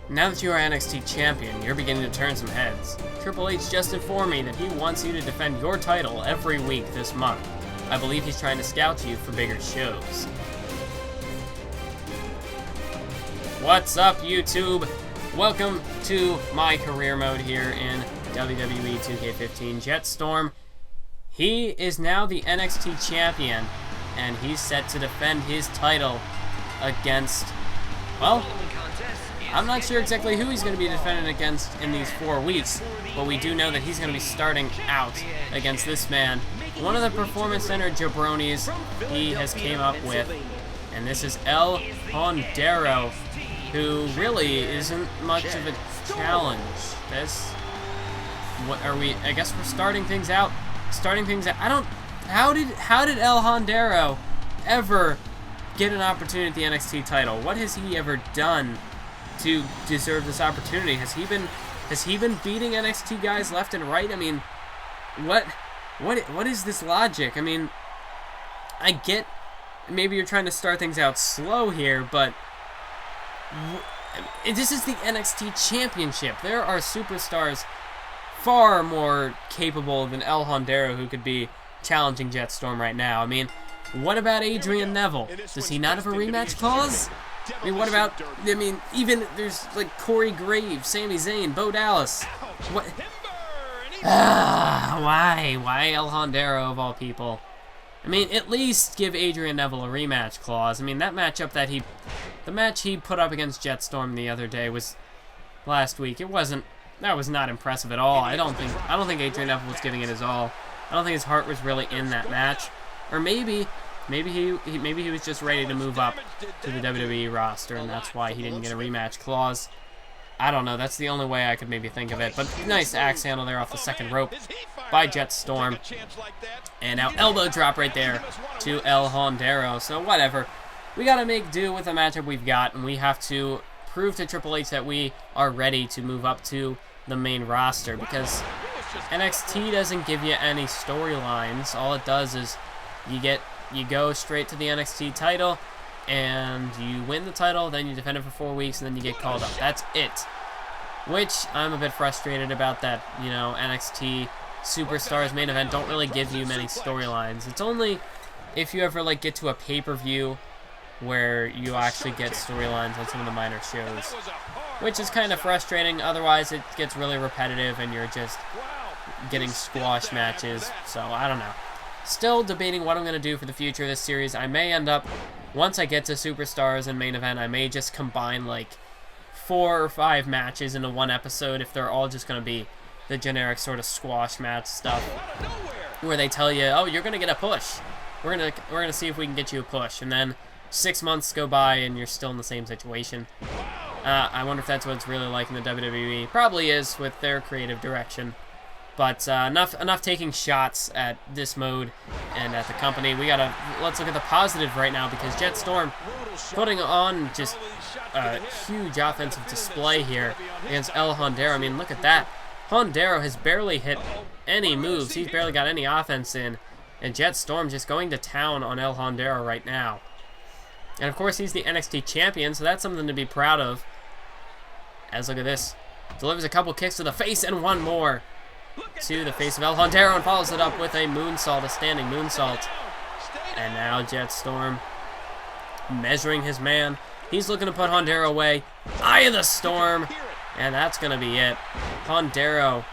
Now that you are NXT Champion, you're beginning to turn some heads. Triple H just informed me that he wants you to defend your title every week this month. I believe he's trying to scout you for bigger shows. What's up, YouTube? Welcome to my career mode here in WWE 2K15. Jett Storm, he is now the NXT Champion, and he's set to defend his title against, well, I'm not sure exactly who he's going to be defending against in these 4 weeks, but we do know that he's going to be starting out against this man, one of the Performance Center jabronis he has came up with, and this is El Hondero, who really isn't much of a challenge. What are we? I guess we're starting things out. I don't. How did El Hondero ever get an opportunity at the NXT title? What has he ever done to deserve this opportunity? Has he been beating NXT guys left and right? I mean, what is this logic? I mean, I get maybe you're trying to start things out slow here, but this is the NXT Championship. There are superstars far more capable than El Hondero who could be challenging Jett Storm right now. I mean, what about Adrian Neville? Does he not have a rematch clause? I mean, what about, even there's like Corey Graves, Sami Zayn, Bo Dallas. What? Why El Hondero of all people? I mean, at least give Adrian Neville a rematch clause. I mean, that matchup the match he put up against Jett Storm the other day was last week. That was not impressive at all. I don't think Adrian Neville was giving it his all. I don't think his heart was really in that match. Or maybe he was just ready to move up to the WWE roster, and that's why he didn't get a rematch clause. I don't know. That's the only way I could maybe think of it. But nice axe handle there off the second rope by Jett Storm. And now elbow drop right there to El Hondero. So whatever. We got to make do with the matchup we've got, and we have to prove to Triple H that we are ready to move up to the main roster, because NXT doesn't give you any storylines. All it does is you go straight to the NXT title, and you win the title, then you defend it for 4 weeks, and then you get called up. That's it. Which I'm a bit frustrated about that, NXT Superstars main event don't really give you many storylines. It's only if you ever get to a pay-per-view where you actually get storylines on some of the minor shows, which is kind of frustrating. Otherwise, it gets really repetitive, and you're just getting squash matches. So, I don't know. Still debating what I'm going to do for the future of this series. I may end up, once I get to Superstars and main event, I may just combine 4 or 5 matches into one episode if they're all just going to be the generic sort of squash match stuff where they tell you, oh, you're going to get a push. We're gonna see if we can get you a push. And then 6 months go by and you're still in the same situation. I wonder if that's what it's really like in the WWE. Probably is with their creative direction. But enough taking shots at this mode and at the company. Let's look at the positive right now, because Jett Storm putting on just a huge offensive display here against El Hondero. I mean, look at that. Hondero has barely hit any moves. He's barely got any offense in. And Jett Storm just going to town on El Hondero right now. And of course, he's the NXT Champion, so that's something to be proud of. As look at this. Delivers a couple kicks to the face and one more to the face of El Hondero, and follows it up with a moonsault, a standing moonsault. And now Jett Storm measuring his man. He's looking to put Hondero away. Eye of the Storm. And that's going to be it. Hondero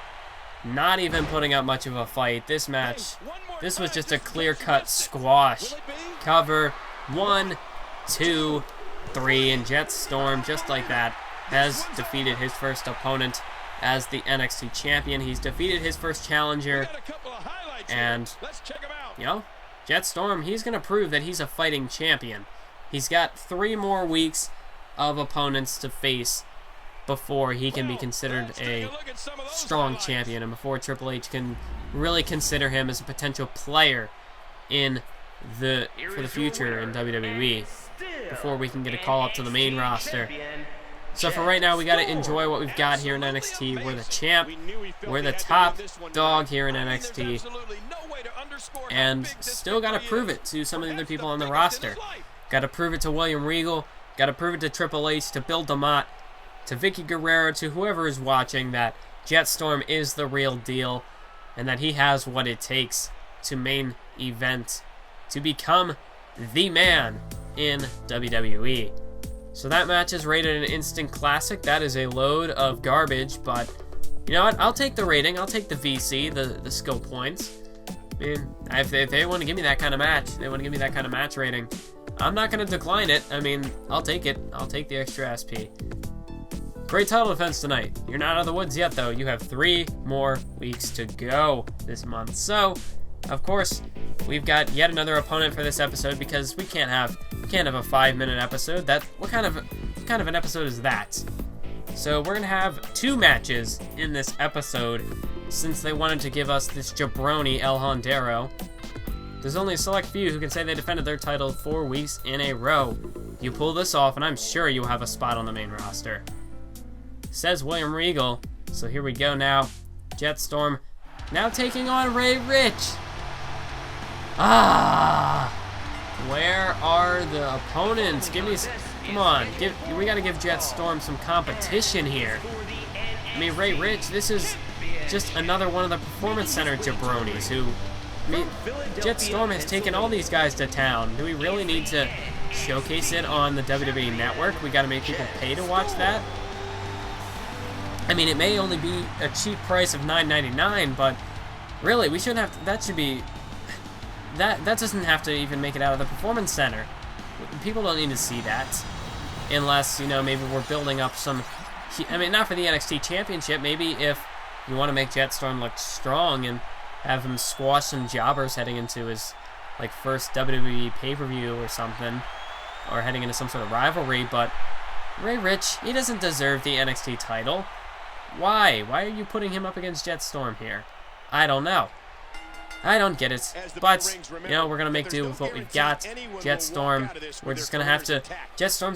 not even putting up much of a fight. This was just a clear-cut squash. Cover. 1, 2, 3. And Jett Storm, just like that, has defeated his first opponent as the NXT Champion. He's defeated his first challenger. And, Jett Storm, he's going to prove that he's a fighting champion. He's got 3 more weeks of opponents to face before he can be considered a strong champion, and before Triple H can really consider him as a potential player for the future in WWE, before we can get a call up to the main roster. So for right now, we got to enjoy what we've got here in NXT. We're the champ. We're the top dog here in NXT. And still got to prove it to some of the other people on the roster. Got to prove it to William Regal. Got to prove it to Triple H to build the Mott, to Vicky Guerrero, to whoever is watching, that Jett Storm is the real deal and that he has what it takes to main event, to become the man in WWE. So that match is rated an instant classic. That is a load of garbage, but you know what? I'll take the rating. I'll take the VC, the skill points. I mean, if they want to give me that kind of match, they want to give me that kind of match rating, I'm not going to decline it. I mean, I'll take it. I'll take the extra SP. Great title defense tonight. You're not out of the woods yet, though. You have 3 more weeks to go this month. So, of course, we've got yet another opponent for this episode because we can't have a 5-minute episode. What kind of an episode is that? So we're gonna have 2 matches in this episode since they wanted to give us this jabroni El Hondero. There's only a select few who can say they defended their title 4 weeks in a row. You pull this off, and I'm sure you'll have a spot on the main roster. Says William Regal. So here we go now. Jett Storm now taking on Ray Rich. Where are the opponents? Come on, we gotta give Jett Storm some competition here. I mean, Ray Rich, this is just another one of the Performance Center jabronis who, I mean, Jett Storm has taken all these guys to town. Do we really need to showcase it on the WWE Network? We gotta make people pay to watch that? I mean, it may only be a cheap price of $9.99, but really, we shouldn't have to, that doesn't have to even make it out of the Performance Center. People don't need to see that. Unless, you know, maybe we're building up some... I mean, not for the NXT Championship. Maybe if you want to make Jett Storm look strong and have him squash some jobbers heading into his, like, first WWE pay-per-view or something. Or heading into some sort of rivalry. But Ray Rich, he doesn't deserve the NXT title. Why? Why are you putting him up against Jett Storm here? I don't know. I don't get it, but, you know, we're going to make do with what we've got. Jett Storm, Jett Storm's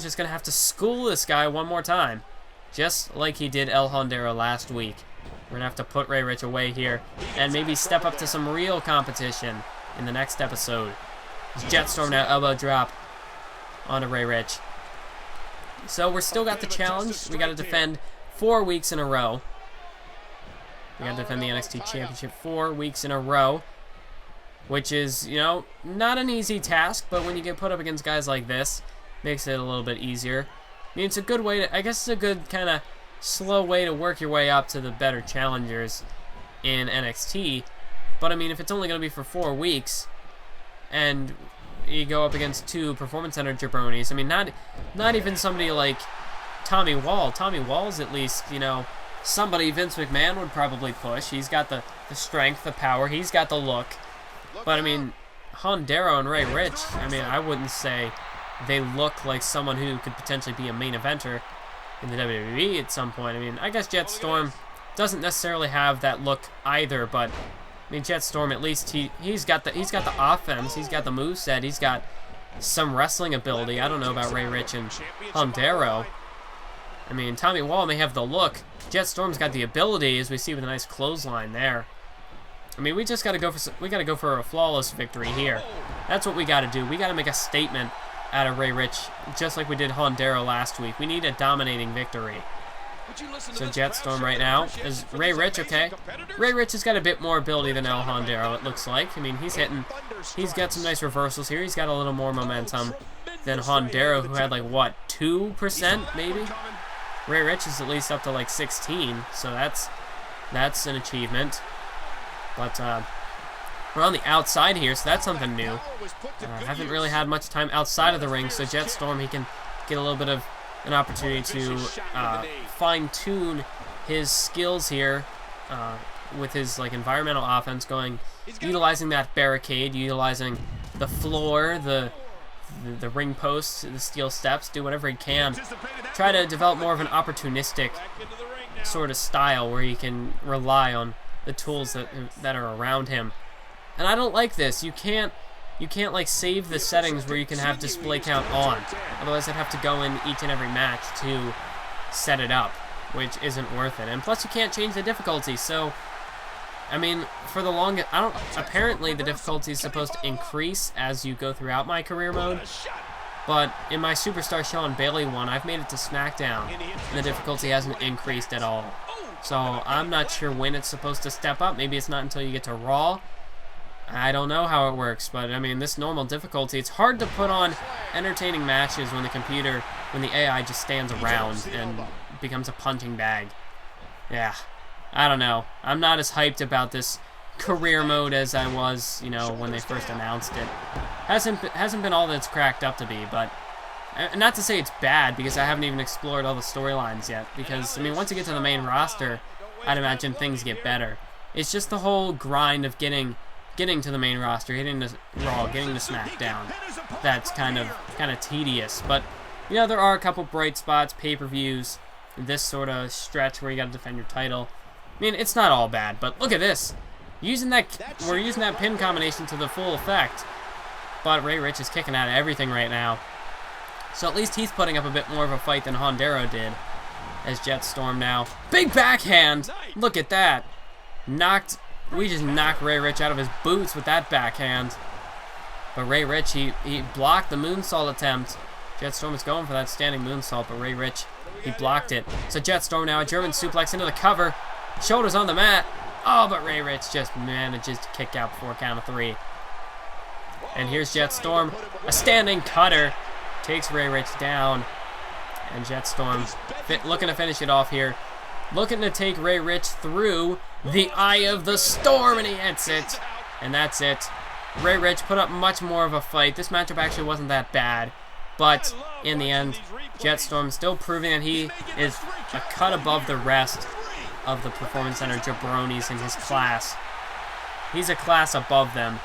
just going to have to school this guy one more time, just like he did El Hondero last week. We're going to have to put Ray Rich away here, and maybe step up to some real competition in the next episode. Jett Storm now elbow drop onto Ray Rich. So we're still got the challenge. We got to defend 4 weeks in a row. We got to defend the NXT Championship 4 weeks in a row, which is, you know, not an easy task, but when you get put up against guys like this, makes it a little bit easier. I mean, it's a good way to, I guess it's a good kind of slow way to work your way up to the better challengers in NXT, but I mean, if it's only going to be for 4 weeks, and you go up against 2 Performance Center jabronis, I mean, not even somebody like Tommy Wall. Tommy Wall's at least, you know, somebody Vince McMahon would probably push. He's got the strength, the power, he's got the look. But, I mean, Hondero and Ray Rich, I mean, I wouldn't say they look like someone who could potentially be a main eventer in the WWE at some point. I mean, I guess Jett Storm doesn't necessarily have that look either, but, I mean, Jett Storm, at least he's got the offense, he's got the moveset, he's got some wrestling ability. I don't know about Ray Rich and Hondero. I mean, Tommy Wall may have the look. Jett Storm's got the ability, as we see with a nice clothesline there. I mean, we just got to go for a flawless victory here. That's what we got to do. We got to make a statement out of Ray Rich, just like we did Hondero last week. We need a dominating victory. So Jett Storm right now is Ray Rich, okay? Ray Rich has got a bit more ability than El Hondero, it looks like. I mean, he's got some nice reversals here. He's got a little more momentum than Hondero, who had like, what, 2% maybe? Ray Rich is at least up to like 16, so that's an achievement. But we're on the outside here, so that's something new. Haven't really had much time outside of the ring, so Jett Storm, he can get a little bit of an opportunity to fine-tune his skills here with his like environmental offense, utilizing that barricade, utilizing the floor, the ring posts, the steel steps, do whatever he can. Try to develop more of an opportunistic sort of style where he can rely on the tools that are around him. And I don't like this. You can't like save the settings where you can have display count on. Otherwise I'd have to go in each and every match to set it up, which isn't worth it. And plus you can't change the difficulty, so I mean, for the longest, apparently the difficulty is supposed to increase as you go throughout my career mode. But in my Superstar Shawn Bailey one, I've made it to SmackDown, and the difficulty hasn't increased at all. So I'm not sure when it's supposed to step up. Maybe it's not until you get to Raw. I don't know how it works, but I mean, this normal difficulty, it's hard to put on entertaining matches when the AI just stands around and becomes a punching bag. Yeah, I don't know. I'm not as hyped about this career mode as I was, you know, when they first announced it. Hasn't been all that it's cracked up to be, but not to say it's bad, because I haven't even explored all the storylines yet, because, I mean, once you get to the main roster, I'd imagine things get better. It's just the whole grind of getting to the main roster, getting to Raw, getting to SmackDown. That's kind of tedious, but, you know, there are a couple bright spots, pay-per-views, this sort of stretch where you got to defend your title. I mean, it's not all bad, but look at this. We're using that pin combination to the full effect, but Ray Rich is kicking out of everything right now. So at least he's putting up a bit more of a fight than Hondero did, as Jett Storm now. Big backhand! Look at that. We just knocked Ray Rich out of his boots with that backhand. But Ray Rich, he blocked the moonsault attempt. Jett Storm is going for that standing moonsault, but Ray Rich, he blocked it. So Jett Storm now, a German suplex into the cover. Shoulders on the mat. Oh, but Ray Rich just manages to kick out before a count of 3. And here's Jett Storm, a standing cutter. Takes Ray Rich down. And Jett Storm looking to finish it off here. Looking to take Ray Rich through the Eye of the Storm, and he hits it. And that's it. Ray Rich put up much more of a fight. This matchup actually wasn't that bad. But in the end, Jett Storm still proving that he is a cut above the rest of the Performance Center jabronis in his class. He's a class above them.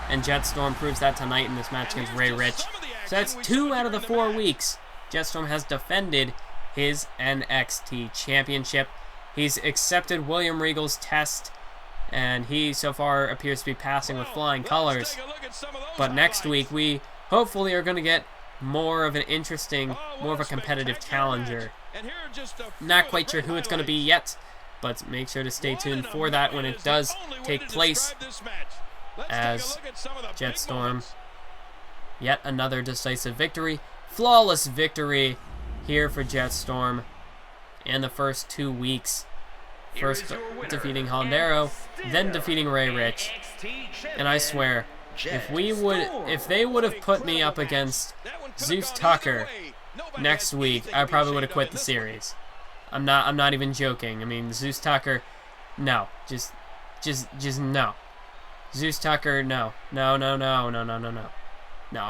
And Jett Storm proves that tonight in this match against Ray Rich. So that's 2 out of the 4 weeks Jett Storm has defended his NXT Championship. He's accepted William Regal's test, and he so far appears to be passing with flying colors. But next week, we hopefully are going to get more of an interesting, more of a competitive challenger. Not quite sure who it's going to be yet, but make sure to stay tuned for that when it does take place, as Jett Storm, yet another decisive victory. Flawless victory here for Jett Storm in the first 2 weeks. First defeating Hondero, then defeating Ray Rich. And I swear, if they would have put me up against Zeus Tucker next week, I probably would have quit the series. I'm not even joking. I mean, Zeus Tucker, no. Just no. Zeus Tucker, no. No,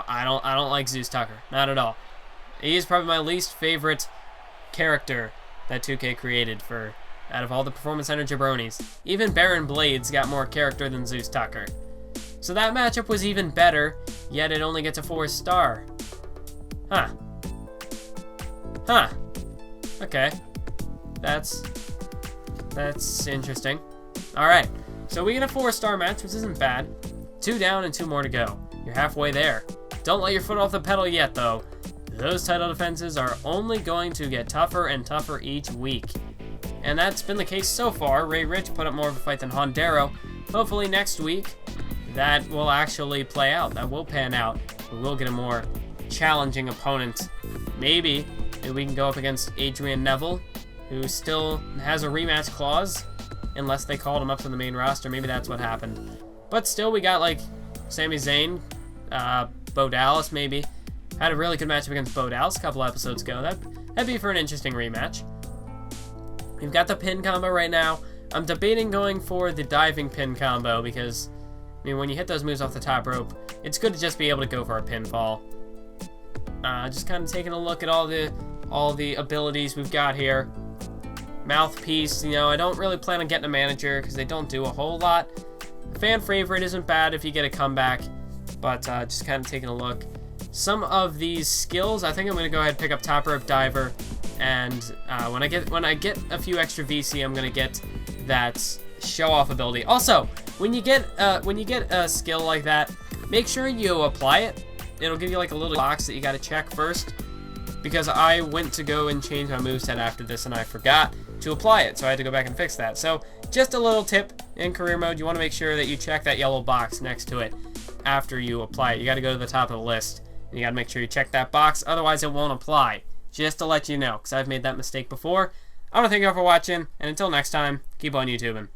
I don't like Zeus Tucker. Not at all. He is probably my least favorite character that 2K created for out of all the Performance Center jabronis. Even Baron Blades got more character than Zeus Tucker. So that matchup was even better, yet it only gets a 4-star. Huh. Okay. That's interesting. Alright. So we get a 4-star match, which isn't bad. 2 down and 2 more to go. You're halfway there. Don't let your foot off the pedal yet, though. Those title defenses are only going to get tougher and tougher each week. And that's been the case so far. Ray Rich put up more of a fight than Hondero. Hopefully next week, that will actually play out. That will pan out. We will get a more challenging opponent. Maybe we can go up against Adrian Neville, who still has a rematch clause, unless they called him up to the main roster. Maybe that's what happened. But still, we got, like, Sami Zayn, Bo Dallas, maybe. Had a really good matchup against Bo Dallas a couple episodes ago. That'd be for an interesting rematch. We've got the pin combo right now. I'm debating going for the diving pin combo because, I mean, when you hit those moves off the top rope, it's good to just be able to go for a pinfall. Just kind of taking a look at all the abilities we've got here. Mouthpiece, you know, I don't really plan on getting a manager because they don't do a whole lot. Fan favorite isn't bad if you get a comeback, but just kind of taking a look. Some of these skills, I think I'm going to go ahead and pick up top rope diver, and when I get a few extra VC, I'm going to get that show off ability. Also, when you get a skill like that, make sure you apply it. It'll give you like a little box that you got to check first, because I went to go and change my moveset after this and I forgot to apply it, so I had to go back and fix that. So just a little tip in career mode, you want to make sure that you check that yellow box next to it after you apply it. You got to go to the top of the list And you gotta make sure you check that box, otherwise it won't apply. Just to let you know, because I've made that mistake before. I want to thank you all for watching, and until next time, keep on YouTubing.